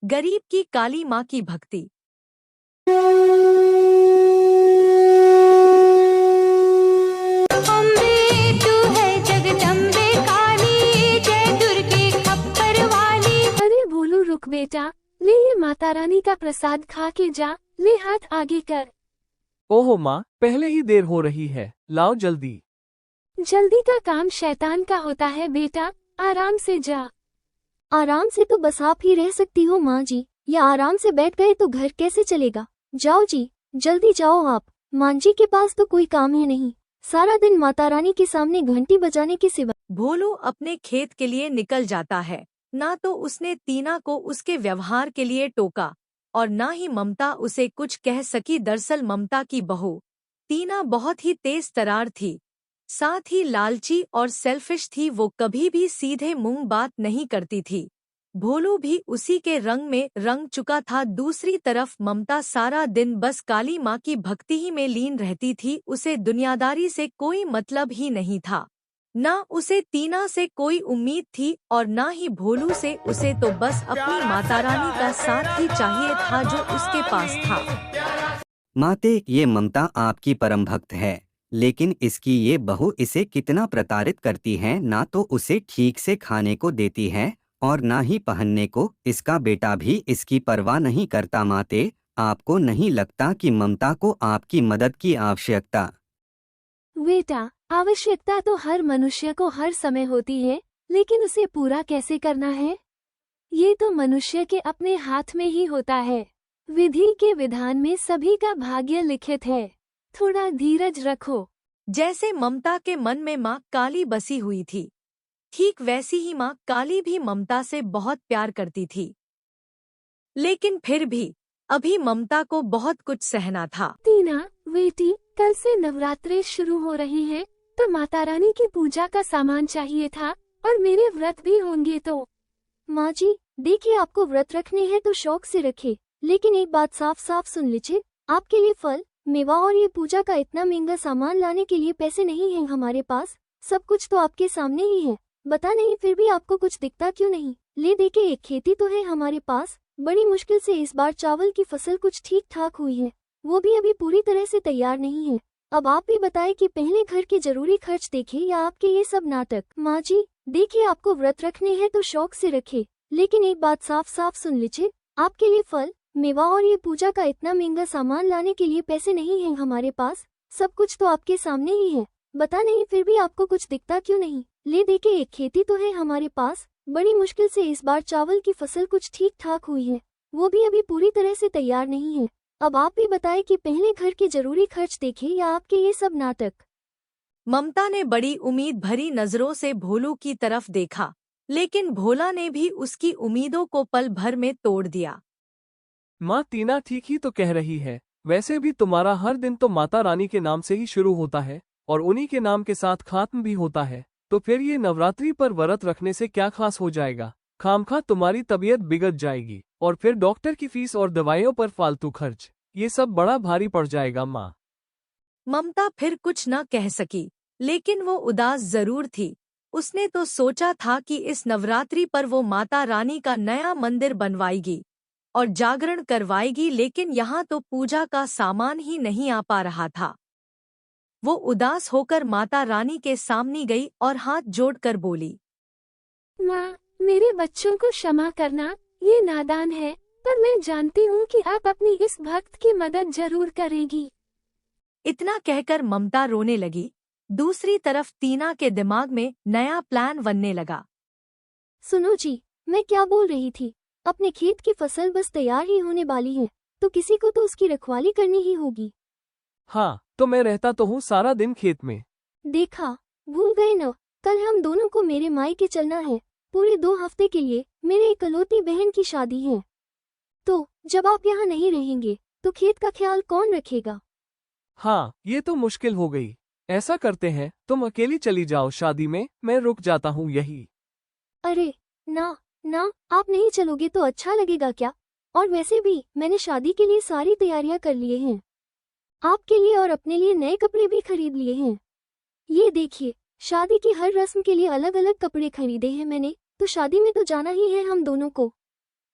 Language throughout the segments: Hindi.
गरीब की काली माँ की भक्ति। अम्बे तू है जगदम्बे काली, जय दुर्गे खप्पर वाली। अरे भोलू रुक बेटा, ले ये माता रानी का प्रसाद खा के जा। ले हाथ आगे कर। ओहो माँ, पहले ही देर हो रही है, लाओ जल्दी। जल्दी का काम शैतान का होता है बेटा, आराम से जा। आराम से तो बस आप ही रह सकती हो माँ जी, या आराम से बैठ गए तो घर कैसे चलेगा। जाओ जी, जल्दी जाओ आप। माँ जी के पास तो कोई काम ही नहीं, सारा दिन माता रानी के सामने घंटी बजाने के सिवा। भोलू अपने खेत के लिए निकल जाता है। ना तो उसने तीना को उसके व्यवहार के लिए टोका और ना ही ममता उसे कुछ कह सकी। दरअसल ममता की बहू तीना बहुत ही तेज तरार थी, साथ ही लालची और सेल्फिश थी। वो कभी भी सीधे मुंह बात नहीं करती थी। भोलू भी उसी के रंग में रंग चुका था। दूसरी तरफ ममता सारा दिन बस काली माँ की भक्ति ही में लीन रहती थी। उसे दुनियादारी से कोई मतलब ही नहीं था। ना उसे तीना से कोई उम्मीद थी और ना ही भोलू से। उसे तो बस अपनी माता रानी का साथ ही चाहिए था जो उसके पास था। माते, ये ममता आपकी परम भक्त है, लेकिन इसकी ये बहू इसे कितना प्रताड़ित करती है। ना तो उसे ठीक से खाने को देती है और ना ही पहनने को। इसका बेटा भी इसकी परवाह नहीं करता। माते, आपको नहीं लगता कि ममता को आपकी मदद की आवश्यकता? बेटा, आवश्यकता तो हर मनुष्य को हर समय होती है, लेकिन उसे पूरा कैसे करना है, ये तो मनुष्य के अपने हाथ में ही होता है। विधि के विधान में सभी का भाग्य लिखित है। थोड़ा धीरज रखो। जैसे ममता के मन में माँ काली बसी हुई थी, ठीक वैसी ही माँ काली भी ममता से बहुत प्यार करती थी। लेकिन फिर भी अभी ममता को बहुत कुछ सहना था। तीना बेटी, कल से नवरात्रि शुरू हो रही है, तो माता रानी की पूजा का सामान चाहिए था और मेरे व्रत भी होंगे तो। माँ जी, देखिए आपको व्रत रखने हैं तो शौक से रखे, लेकिन एक बात साफ साफ सुन लीजिए, आपके लिए फल मेवा और ये पूजा का इतना महंगा सामान लाने के लिए पैसे नहीं हैं हमारे पास। सब कुछ तो आपके सामने ही है। बता नहीं फिर भी आपको कुछ दिखता क्यों नहीं। ले देखे, एक खेती तो है हमारे पास। बड़ी मुश्किल से इस बार चावल की फसल कुछ ठीक ठाक हुई है, वो भी अभी पूरी तरह से तैयार नहीं है। अब आप भी बताएं कि पहले घर के जरूरी खर्च देखे या आपके ये सब नाटक। माँ जी, देखिए आपको व्रत रखने हैं तो शौक से रखे, लेकिन एक बात साफ साफ सुन लीजिए, आपके लिए फल मेवा और ये पूजा का इतना महंगा सामान लाने के लिए पैसे नहीं हैं हमारे पास। सब कुछ तो आपके सामने ही है। बता नहीं फिर भी आपको कुछ दिखता क्यों नहीं। ले देखे, एक खेती तो है हमारे पास। बड़ी मुश्किल से इस बार चावल की फसल कुछ ठीक ठाक हुई है, वो भी अभी पूरी तरह से तैयार नहीं है। अब आप भी बताएं कि पहले घर के जरूरी खर्च देखे या आपके ये सब नाटक। ममता ने बड़ी उम्मीद भरी नजरों से भोलू की तरफ देखा, लेकिन भोला ने भी उसकी उम्मीदों को पल भर में तोड़ दिया। माँ, तीना ठीक ही तो कह रही है। वैसे भी तुम्हारा हर दिन तो माता रानी के नाम से ही शुरू होता है और उन्हीं के नाम के साथ खत्म भी होता है, तो फिर ये नवरात्रि पर व्रत रखने से क्या खास हो जाएगा। खामखा तुम्हारी तबीयत बिगड़ जाएगी और फिर डॉक्टर की फीस और दवाइयों पर फालतू खर्च, ये सब बड़ा भारी पड़ जाएगा। माँ, ममता फिर कुछ न कह सकी, लेकिन वो उदास जरूर थी। उसने तो सोचा था कि इस नवरात्रि पर वो माता रानी का नया मंदिर बनवाएगी और जागरण करवाएगी, लेकिन यहाँ तो पूजा का सामान ही नहीं आ पा रहा था। वो उदास होकर माता रानी के सामने गई और हाथ जोड़कर बोली, माँ, मेरे बच्चों को क्षमा करना, ये नादान है, पर मैं जानती हूँ कि आप अपनी इस भक्त की मदद जरूर करेगी। इतना कहकर ममता रोने लगी। दूसरी तरफ तीना के दिमाग में नया प्लान बनने लगा। सुनो जी, मैं क्या बोल रही थी, अपने खेत की फसल बस तैयार ही होने वाली है, तो किसी को तो उसकी रखवाली करनी ही होगी। हाँ, तो मैं रहता तो हूँ सारा दिन खेत में। देखा, भूल गए न, कल हम दोनों को मेरे मायके चलना है। पूरे 2 हफ्ते के लिए मेरे इकलौती बहन की शादी है, तो जब आप यहाँ नहीं रहेंगे तो खेत का ख्याल कौन रखेगा। हाँ, ये तो मुश्किल हो गई। ऐसा करते हैं, तुम अकेली चली जाओ शादी में, मैं रुक जाता हूँ यही। अरे ना ना, आप नहीं चलोगे तो अच्छा लगेगा क्या। और वैसे भी मैंने शादी के लिए सारी तैयारियां कर लिए हैं, आपके लिए और अपने लिए नए कपड़े भी खरीद लिए हैं। ये देखिए, शादी की हर रस्म के लिए अलग अलग कपड़े खरीदे हैं मैंने, तो शादी में तो जाना ही है हम दोनों को।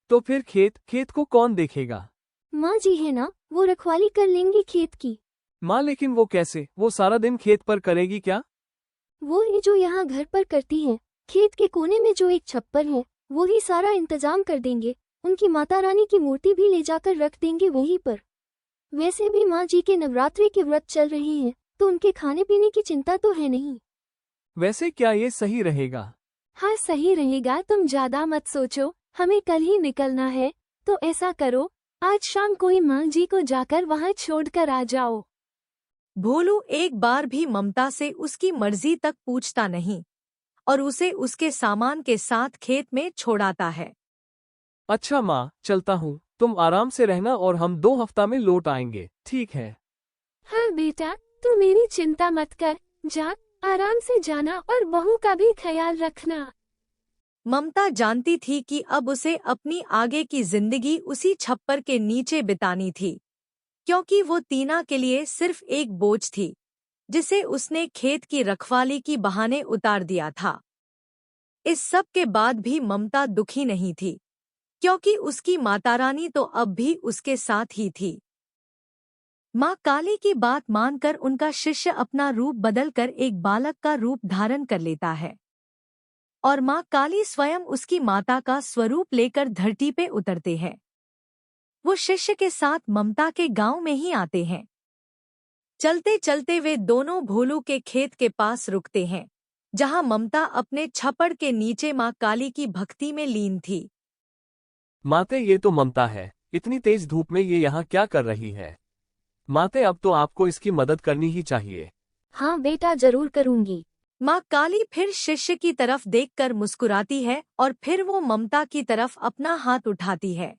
तो फिर खेत को कौन देखेगा? माँ जी है ना, वो रखवाली कर लेंगी खेत की। माँ लेकिन वो कैसे? वो सारा दिन खेत पर करेगी क्या? वो ही जो यहाँ घर पर करती है। खेत के कोने में जो एक छप्पर है, वो ही सारा इंतजाम कर देंगे। उनकी माता रानी की मूर्ति भी ले जाकर रख देंगे वहीं पर। वैसे भी माँ जी के नवरात्रि के व्रत चल रहे हैं, तो उनके खाने पीने की चिंता तो है नहीं। वैसे क्या ये सही रहेगा? हाँ सही रहेगा, तुम ज्यादा मत सोचो, हमें कल ही निकलना है। तो ऐसा करो, आज शाम कोई माँ जी को जाकर वहाँ छोड़कर आ जाओ। भोलू एक बार भी ममता से उसकी मर्जी तक पूछता नहीं और उसे उसके सामान के साथ खेत में छोड़ाता है। अच्छा माँ, चलता हूँ, तुम आराम से रहना और हम 2 हफ्ता में लौट आएंगे, ठीक है? हाँ बेटा, तू मेरी चिंता मत कर, जा आराम से जाना और बहू का भी ख्याल रखना। ममता जानती थी कि अब उसे अपनी आगे की जिंदगी उसी छप्पर के नीचे बितानी थी, क्योंकि वो तीना के लिए सिर्फ एक बोझ थी जिसे उसने खेत की रखवाली की बहाने उतार दिया था। इस सब के बाद भी ममता दुखी नहीं थी, क्योंकि उसकी मातारानी तो अब भी उसके साथ ही थी। माँ काली की बात मानकर उनका शिष्य अपना रूप बदलकर एक बालक का रूप धारण कर लेता है और माँ काली स्वयं उसकी माता का स्वरूप लेकर धरती पे उतरते हैं। वो शिष्य के साथ ममता के गांव में ही आते हैं। चलते चलते वे दोनों भोलू के खेत के पास रुकते हैं, जहां ममता अपने छप्पर के नीचे माँ काली की भक्ति में लीन थी। माते, ये तो ममता है, इतनी तेज धूप में ये यहाँ क्या कर रही है? माते, अब तो आपको इसकी मदद करनी ही चाहिए। हाँ बेटा, जरूर करूँगी। माँ काली फिर शिष्य की तरफ देखकर मुस्कुराती है और फिर वो ममता की तरफ अपना हाथ उठाती है।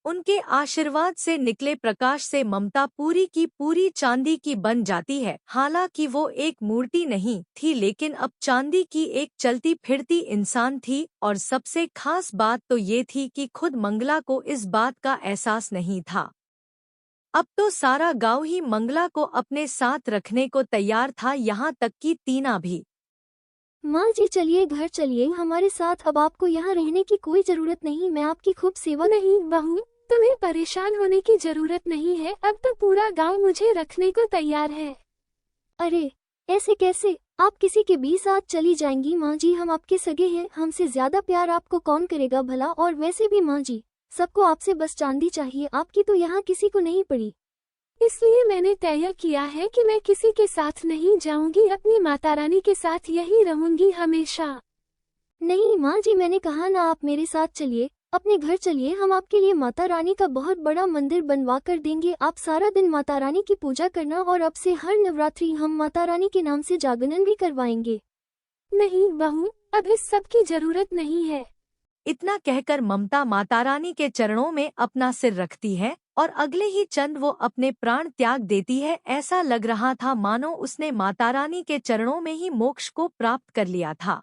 उनके आशीर्वाद से निकले प्रकाश से ममता पूरी की पूरी चांदी की बन जाती है। हालांकि वो एक मूर्ति नहीं थी, लेकिन अब चांदी की एक चलती फिरती इंसान थी। और सबसे खास बात तो ये थी कि खुद मंगला को इस बात का एहसास नहीं था। अब तो सारा गांव ही मंगला को अपने साथ रखने को तैयार था, यहाँ तक कि तीना भी। माँ जी चलिए, घर चलिए हमारे साथ। अब आपको यहाँ रहने की कोई जरूरत नहीं, मैं आपकी खूब सेवा। नहीं बहू, तुम्हें परेशान होने की जरूरत नहीं है, अब तो पूरा गांव मुझे रखने को तैयार है। अरे ऐसे कैसे? आप किसी के भी साथ चली जाएंगी? माँ जी, हम आपके सगे हैं, हमसे ज्यादा प्यार आपको कौन करेगा भला? और वैसे भी माँ जी, सबको आपसे बस चांदी चाहिए, आपकी तो यहाँ किसी को नहीं पड़ी। इसलिए मैंने तय किया है कि मैं किसी के साथ नहीं जाऊंगी, अपनी माता रानी के साथ यही रहूंगी हमेशा। नहीं माँ जी, मैंने कहा ना, आप मेरे साथ चलिए, अपने घर चलिए। हम आपके लिए माता रानी का बहुत बड़ा मंदिर बनवा कर देंगे। आप सारा दिन माता रानी की पूजा करना और अब से हर नवरात्रि हम माता रानी के नाम से जागरण भी करवाएंगे। नहीं बहू, अब इस सब की जरूरत नहीं है। इतना कहकर ममता मातारानी के चरणों में अपना सिर रखती है और अगले ही चंद वो अपने प्राण त्याग देती है। ऐसा लग रहा था मानो उसने मातारानी के चरणों में ही मोक्ष को प्राप्त कर लिया था।